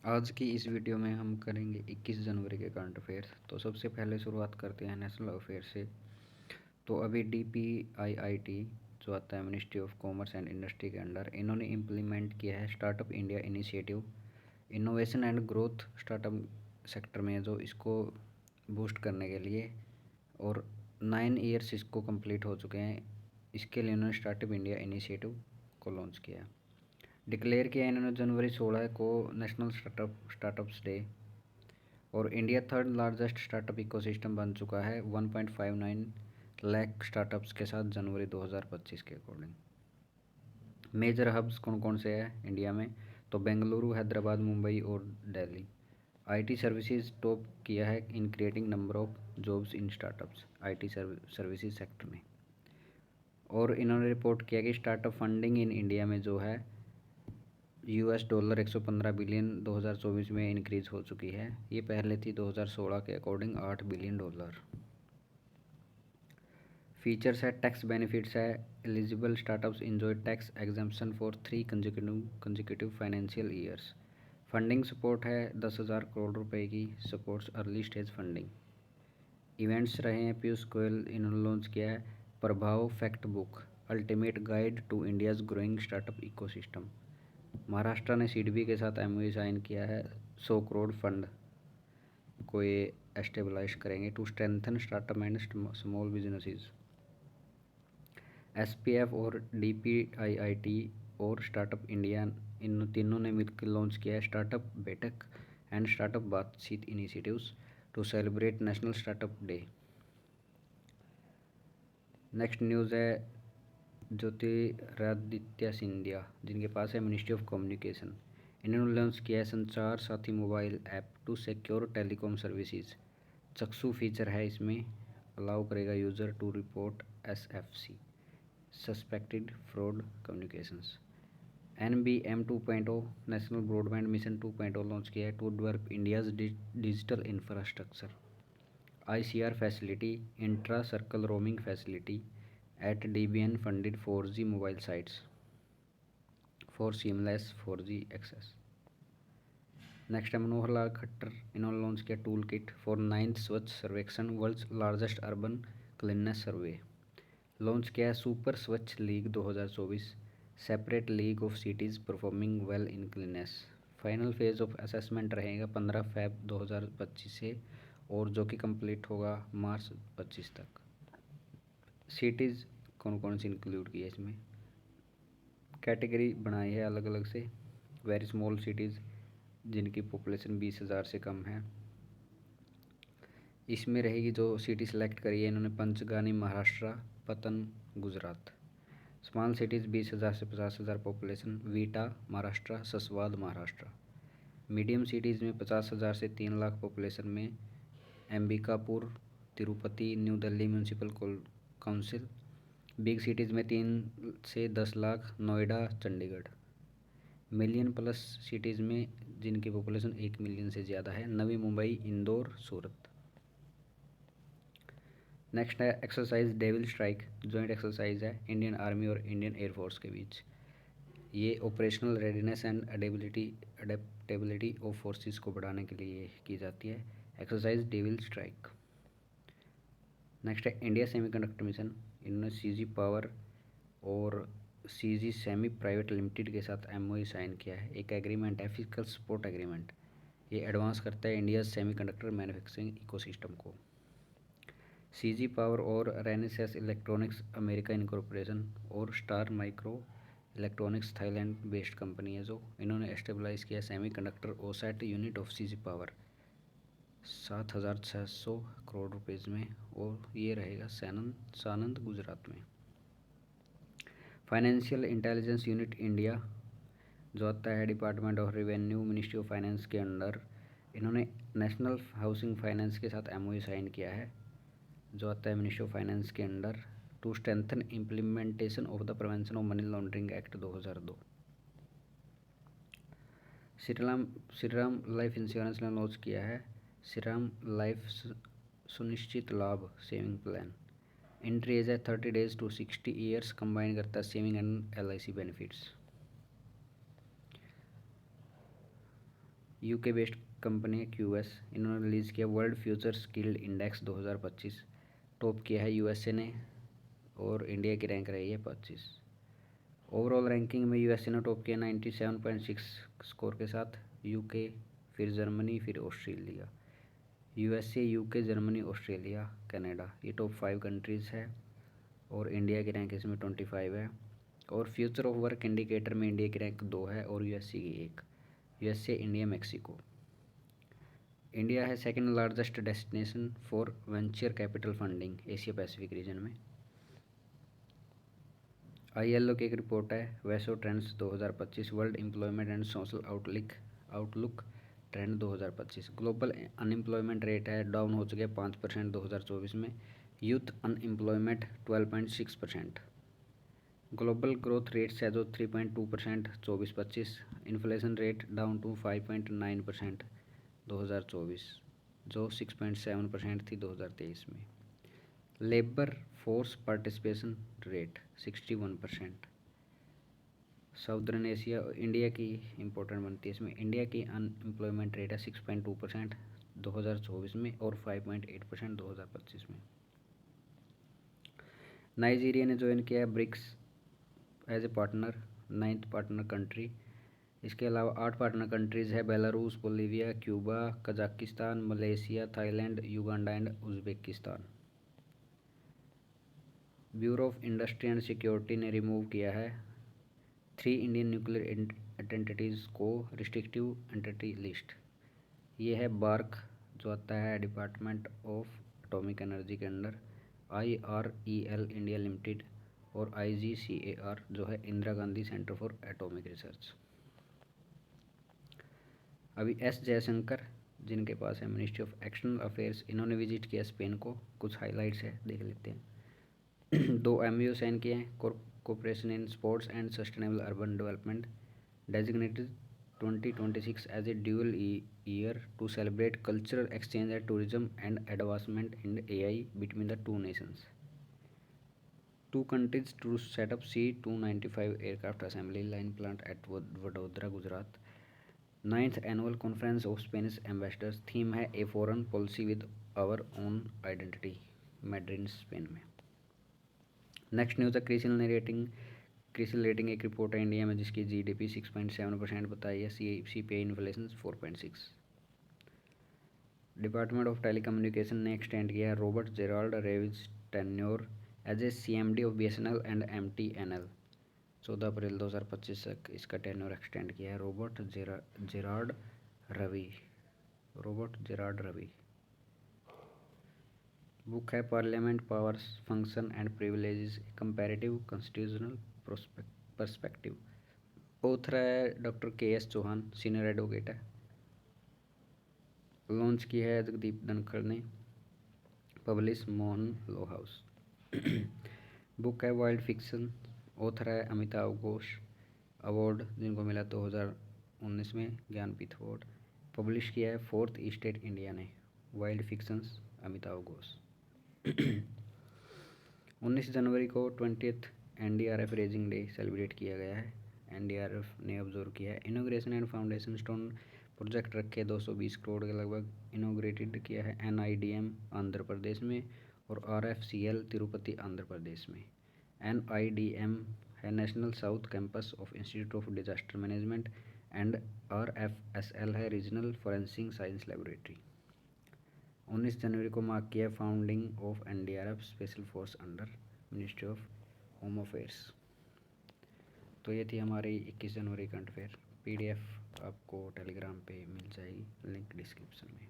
आज की इस वीडियो में हम करेंगे 21 जनवरी के करंट अफेयर्स। तो सबसे पहले शुरुआत करते हैं नेशनल अफेयर से। तो अभी DPIIT जो आता है ministry of commerce and industry के अंडर, इन्होंने इम्प्लीमेंट किया है startup India initiative. Innovation and growth startup sector में जो इसको बूस्ट करने के लिए, और 9 ईयर्स इसको कंप्लीट हो चुके हैं। इसके लिए इन्होंने स्टार्टअप इंडिया इनिशिएटिव को लॉन्च किया। डिक्लेयर किया इन्होंने जनवरी 16 को नेशनल स्टार्टअप्स डे। और India third largest startup ecosystem बन चुका है 1.59 लाख स्टार्टअप्स के साथ जनवरी 2025 के अकॉर्डिंग। मेजर हब्स कौन कौन से हैं इंडिया में? तो बेंगलुरु, हैदराबाद, मुंबई और दिल्ली। आईटी सर्विसेज टॉप किया है in creating number of jobs in startups, IT services sector में। और इन्होंने रिपोर्ट किया कि स्टार्टअप फंडिंग इन इंडिया में जो है $115 बिलियन 2024 में इंक्रीज हो चुकी है। ये पहले थी 2016 के अकॉर्डिंग $8 बिलियन। फीचर्स है, टैक्स बेनिफिट्स है, eligible startups enjoy tax exemption for 3 consecutive financial years. Funding support है 10,000 करोड़ रुपए की, supports early stage funding. Events रहे हैं, पीयूष गोयल इन्होंने लॉन्च किया है Prabhav fact book, ultimate guide to India's growing startup ecosystem. Maharashtra ने सीडबी के साथ एमओयू साइन किया है, 100 करोड़ फंड को ये एस्टेब्लिश करेंगे to strengthen startup and small businesses. SPF और डीपीआईआईटी और स्टार्टअप इंडिया, इन तीनों ने मिलकर लॉन्च किया है startup Baithak and startup Baatcheet initiatives to celebrate national startup day. Next news है ज्योतिरादित्य सिंधिया, जिनके पास है मिनिस्ट्री ऑफ कम्युनिकेशन। इन्होंने लॉन्च किया है Sanchar Saathi mobile app to secure telecom services. Chakshu feature है इसमें, अलाउ करेगा user to report SFC suspected fraud communications. NBM 2.0 national broadband mission 2.0 launch किया है to develop India's digital infrastructure. ICR facility, intra circle roaming facility at DBN funded 4G mobile sites for seamless 4G access। Next है मनोहर लाल खट्टर, इन्होंने launch किया tool kit for 9th Swachh Survekshan, world's largest urban cleanliness survey. Launch किया है super Swachh league 2024, separate league of cities performing well in cleanliness. Final phase of assessment रहेगा 15 Feb 2025 से, और जो कि कंप्लीट होगा मार्च 25 तक। सिटीज़ कौन कौन सी इंक्लूड की है इसमें? कैटेगरी बनाई है अलग अलग से। वेरी स्मॉल सिटीज़ जिनकी पॉपुलेशन 20,000 से कम है, इसमें रहेगी। जो सिटी सेलेक्ट करी है इन्होंने, पंचगानी महाराष्ट्र, पतन गुजरात। स्मॉल सिटीज़ 20,000 से 50,000 population, Vita Maharashtra, Saswad Maharashtra. Medium cities में 50,000 से 3 लाख पॉपुलेशन में Ambikapur, Tirupati, New Delhi municipal council. Big cities में 3 से 10 lakh, Noida, Chandigarh. Million plus cities में जिनकी पॉपुलेशन 1 मिलियन से ज़्यादा है, नवी मुंबई, इंदौर, सूरत। नेक्स्ट है exercise Devil Strike, joint exercise है इंडियन आर्मी और इंडियन एयरफोर्स के बीच। ये operational readiness and adaptability of forces को बढ़ाने के लिए की जाती है, एक्सरसाइज डेविल स्ट्राइक। नेक्स्ट है इंडिया सेमीकंडक्टर मिशन, इन्होंने CG पावर और CG सेमी प्राइवेट लिमिटेड के साथ MOU साइन किया है। एक एग्रीमेंट है फिजिकल सपोर्ट एग्रीमेंट, ये एडवांस करता है इंडिया सेमीकंडक्टर मैन्युफैक्चरिंग इकोसिस्टम को। CG पावर और रेनेसेस इलेक्ट्रॉनिक्स अमेरिका इनकॉर्पोरेशन और star micro electronics Thailand based company है, जो इन्होंने एस्टेब्लाइज किया semiconductor ओसैट unit of CG power 7,600 crore rupees में, और ये रहेगा सानंद गुजरात में। फाइनेंशियल इंटेलिजेंस यूनिट इंडिया जो आता है department of revenue ministry of finance के अंडर, इन्होंने नेशनल हाउसिंग फाइनेंस के साथ MOU साइन किया है, जो आता है मिनिस्ट्री ऑफ फाइनेंस के under, to strengthen implementation of the prevention of money laundering act 2002। Shriram life insurance ने लॉन्च किया है श्रीराम लाइफ सुनिश्चित लाभ सेविंग प्लान। एंट्री एज है 30 days to 60 years, कंबाइन करता है saving and LIC benefits. UK based company है QS, इन्होंने रिलीज़ किया world future skilled index 2025। Top किया है यूएसए ने और इंडिया की रैंक रही है 25। ओवरऑल रैंकिंग में यूएसए ने टॉप किया 97.6 स्कोर के साथ, यूके, फिर जर्मनी, फिर Australia. USA, UK, Germany, Australia, Canada, ये टॉप 5 कंट्रीज़ है और इंडिया की रैंक इसमें 25 है। और फ्यूचर ऑफ वर्क इंडिकेटर में इंडिया की रैंक 2 है और यूएसए की 1। USA, India, Mexico. इंडिया है second largest destination for venture capital funding Asia Pacific region में। ILO की एक रिपोर्ट है वैसो trends 2025 world employment and social outlook trend 2025। Global unemployment rate है डाउन हो चुके 5% 2024 में। Youth unemployment 12.6%। Global growth rate है जो 3.2% 24-25। इन्फ्लेशन रेट डाउन टू 5.9% 2024 जो 6.7% थी 2023 में। Labour force participation rate 61%। Southern Asia, India की इम्पोर्टेंट बनती है इसमें। इंडिया की अनएम्प्लॉयमेंट रेट है 6.2% 2024 में और 5.8% 2025 में। नाइजीरिया ने ज्वाइन किया है BRICS as a partner, 9th partner country. इसके अलावा 8 पार्टनर कंट्रीज़ है Belarus, Bolivia, Cuba, Kazakhstan, Malaysia, Thailand, Uganda and Uzbekistan. Bureau of industry and security ने रिमूव किया है 3 इंडियन न्यूक्लियर एंटिटीज़ को रिस्ट्रिक्टिव एंटिटी लिस्ट। ये है बार्क जो आता है डिपार्टमेंट ऑफ एटॉमिक एनर्जी के अंडर, IREL इंडिया लिमिटेड और IGCAR जो है Indira Gandhi centre for atomic research. अभी S जयशंकर जिनके पास है मिनिस्ट्री ऑफ एक्सटर्नल अफेयर्स, इन्होंने विजिट किया स्पेन को। कुछ हाइलाइट्स है देख लेते हैं। 2 MOU साइन किए हैं, cooperation in sports and sustainable urban development, designated 2026 as a dual year to celebrate cultural exchange and tourism and advancement in AI between the 2 nations. 2 countries to set up C-295 aircraft assembly line plant at Vadodara, Gujarat। 9th annual conference of Spanish ambassadors, theme है a foreign policy with our own identity, Madrid Spain में। Next news है Crisil rating एक report है India में जिसकी GDP 6.7% बताई है, CPI inflation 4.6। Department of telecommunication ने एक्सटेंड किया है Robert Gerald Ravi's tenure as a CMD of BSNL and MTNL। 14 April 2025 तक इसका टेन्योर एक्सटेंड किया है रॉबर्ट जेरार्ड रवि। बुक है parliament powers function and privileges comparative constitutional perspective. Author है doctor KS Chauhan, senior advocate है। लॉन्च की है जगदीप धनखड़ ने, publish Mohan law house. Book है वाइल्ड फिक्शन, ऑथर है अमिताव घोष, अवार्ड जिनको मिला 2019 में ज्ञानपीठ अवार्ड। पब्लिश किया है 4th एस्टेट इंडिया ने, वाइल्ड फिक्शंस, अमिताव घोष। 19 जनवरी को 20th NDRF raising day celebrate किया गया है। NDRF ने ऑब्जर्व किया है। Inauguration and foundation stone project रखे 220 करोड़ के लगभग। इनोग्रेटेड किया है NIDM आंध्र प्रदेश में और RFCL तिरुपति आंध्र प्रदेश में। NIDM है national south campus of institute of disaster management and RFSL है रीजनल फॉरेंसिक साइंस लेबोरेटरी। 19 जनवरी को मार्क किया founding of NDRF special force under ministry of home affairs. तो ये थी हमारी 21 जनवरी करंट अफेयर। PDF आपको टेलीग्राम पे मिल जाएगी, लिंक डिस्क्रिप्शन में।